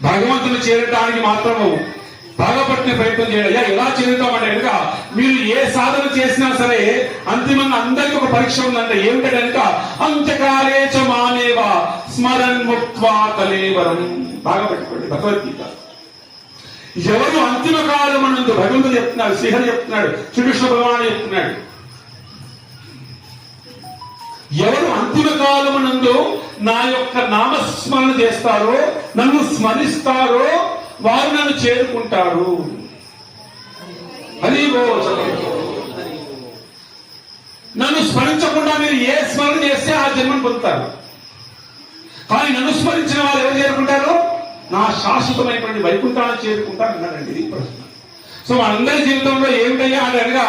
భగవంతుని చేరటానికి మాత్రము బాగుపట్టిన ప్రయత్నం చేయాలి. ఎలా చేరుతామంటే కనుక మీరు ఏ సాధన చేసినా సరే అంతిమంగా అందరికీ ఒక పరీక్ష ఉందంటే ఏమిటంటే కనుక అంత్యకాలే చ మానేవ స్మరన్ ముక్త్వా కలేవరం. బాగా పెట్టుకోండి భగవద్గీత. ఎవరు అంతిమ కాలం అన్నందు భగవంతుడు చెప్తున్నాడు, శ్రీహరి చెప్తున్నాడు, శ్రీకృష్ణ భగవానుడు చెప్తున్నాడు. ఎవరు అంతిమ కాలమునందు నా యొక్క నామస్మరణ చేస్తారో, నన్ను స్మరిస్తారో వారు నన్ను చేరుకుంటారు. అది నన్ను స్మరించకుండా మీరు ఏ స్మరణ చేస్తే ఆ జన్మను పొందుతారు. కానీ నన్ను స్మరించిన వారు ఎవరు చేరుకుంటారు? నా శాశ్వతమైనటువంటి వైకుంఠాన్ని చేరుకుంటారు అన్నారండి. ఇది ప్రశ్న. సో మనందరి జీవితంలో ఏమిటయ్యా అని అనగా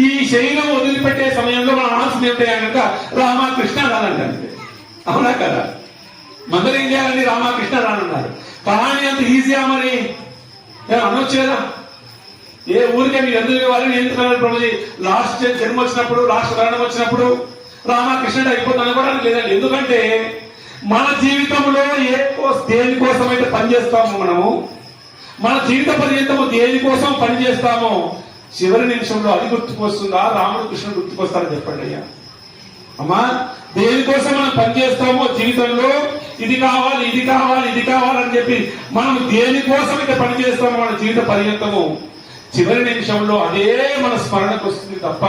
ఈ శరీరం వదిలిపెట్టే సమయంలో మన ఆన్సర్ ఏమిటయ్యా కనుక రామకృష్ణ రానంటే, అవునా కదా? మందరు ఏం చేయాలండి? రామకృష్ణ రానన్నారు. కానీ అంత ఈజీగా మరి అనొచ్చు కదా. ఏ ఊరికే మీరు ఎందుకు వాళ్ళని ఎందుకు ప్రభుజీ లాస్ట్ జన్మ వచ్చినప్పుడు, లాస్ట్ మరణం వచ్చినప్పుడు రామకృష్ణుడు అయిపోతుంది అనుకోవడానికి లేదండి. ఎందుకంటే మన జీవితంలో దేనికోసం అయితే పనిచేస్తామో మనము, మన జీవిత పర్యంతము దేనికోసం పనిచేస్తామో చివరి నిమిషంలో అది గుర్తుకొస్తుందా, రాముడు కృష్ణుడు గుర్తుకొస్తారని చెప్పండి అయ్యా. అమ్మా, దేనికోసం మనం పనిచేస్తామో జీవితంలో ఇది కావాలి, ఇది కావాలి, ఇది కావాలని చెప్పి మనం దేనికోసం అయితే పనిచేస్తామో మన జీవిత పర్యంతము చివరి నిమిషంలో అదే మన స్మరణకు వస్తుంది తప్ప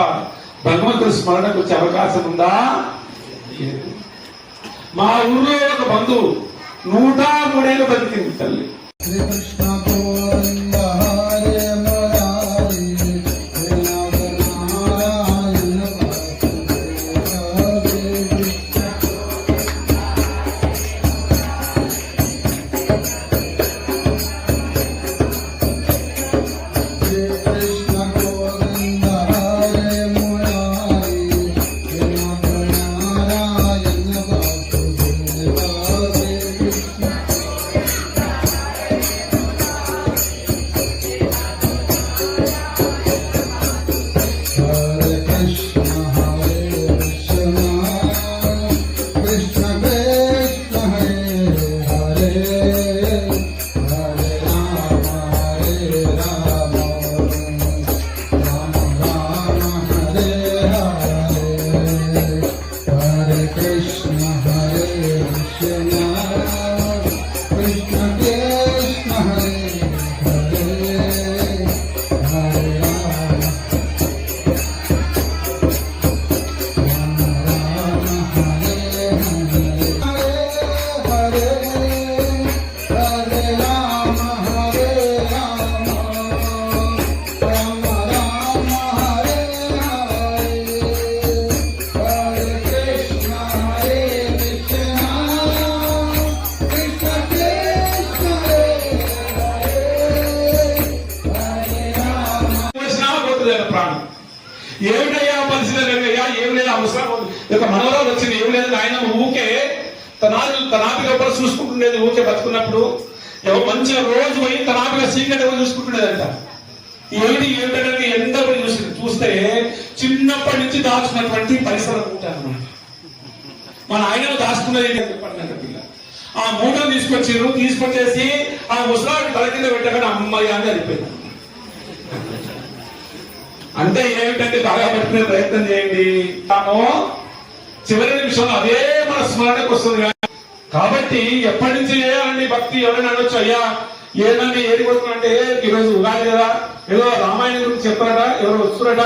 భగవంతుడి స్మరణకు వచ్చే అవకాశం ఉందా? మా ఊళ్ళో ఒక బంధువు 103 ఏళ్ళు బతికింది తల్లి. ప్రాణం ఏమిటయ్యా పరిస్థితి అయ్యా, ఏం లేదు అవసరం ఇక మనవరాలు వచ్చింది, ఏం లేదు ఆయన ఊకే తనాపిగా చూసుకుంటుండేది. ఊకే బతుకున్నప్పుడు మంచిగా రోజు పోయి తనాపిగా సీక్రెట్ ఎవరు చూసుకుంటుండేదంట. ఏమిటంటే ఎంతపడి చూస్తే చిన్నప్పటి నుంచి దాచుకున్నటువంటి పరిసరం ఉంటారు మనకి. మన ఆయనను దాచుకున్నది చెప్పండి పిల్ల. ఆ మూటను తీసుకొచ్చేసి ఆ ముసలాడు తల కింద పెట్టగానే అమ్మాయి అని అనిపోయింది. అంటే ఏమిటంటే బాగా పట్టుకునే ప్రయత్నం చేయండి. చివరి నిమిషంలో అదే మన స్మరణకు వస్తుంది. కాబట్టి ఎప్పటి నుంచి చేయాలండి భక్తి? ఎవరైనా అనొచ్చు, అయ్యా ఏదండి ఏది కొడుతున్నా అంటే ఈరోజు ఉగాది కదా, ఏదో రామాయణం గురించి చెప్పారట, ఎవరు వస్తున్నారట.